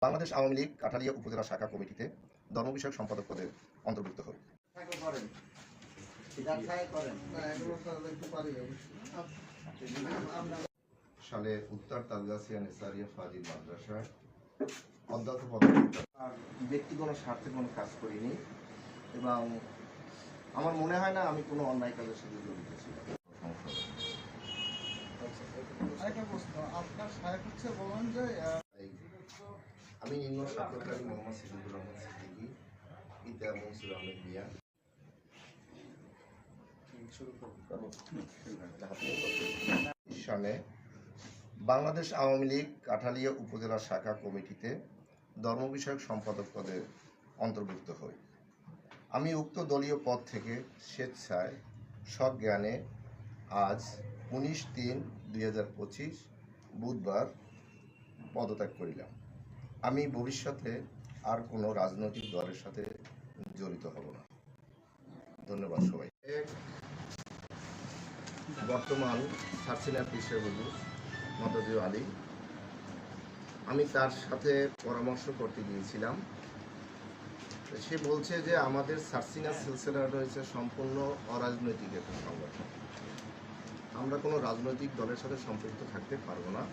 বাংলাদেশ আওয়ামী লীগ কাঠালিয়া উপজেলা শাখা কমিটিতে ধর্ম বিষয়ক সম্পাদক পদে অন্তর্ভুক্ত হই। সালে উত্তর তালগাছিয়া নেসারিয়া ফাজিল মাদ্রাসায় অধ্যক্ষ পদে ব্যক্তিগত স্বার্থে কোনো কাজ করিনি এবং আমার মনে হয় না আমি কোনো অন্যায় কাজের সাথে জড়িত ছিলাম। আমি নিম্ন স্বাক্ষরকারী মোহাম্মদ সিদ্দিকুর রহমান সিদ্দিকী, পিতা মনসুর আহমেদ মিয়া। সালে বাংলাদেশ আওয়ামী লীগ কাঠালিয়া উপজেলা শাখা কমিটিতে ধর্ম বিষয়ক সম্পাদক পদে অন্তর্ভুক্ত হই। আমি উক্ত দলীয় পদ থেকে স্বেচ্ছায় সজ্ঞানে আজ 19/3/2025 বুধবার পদত্যাগ করিলাম। আমি ভবিষ্যতে আর কোনো রাজনৈতিক দলের সাথে জড়িত হব না। ধন্যবাদ সবাই। বর্তমান সার্সিনার পিসেবলু মতাজু আলী, আমি তার সাথে পরামর্শ করতে গিয়েছিলাম। সে বলছে যে আমাদের সার্সিনা সিলসিলা রয়েছে সম্পূর্ণ অরাজনৈতিক একটা সংগঠন, আমরা কোনো রাজনৈতিক দলের সাথে সম্পৃক্ত থাকতে পারবো না।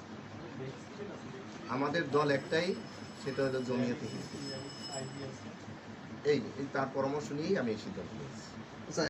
আমাদের দল একটাই, সেটা হলো জমিয়তে হিজবুত। এই তার পরামর্শ নিয়েই আমি এই সিদ্ধান্ত নিয়েছি।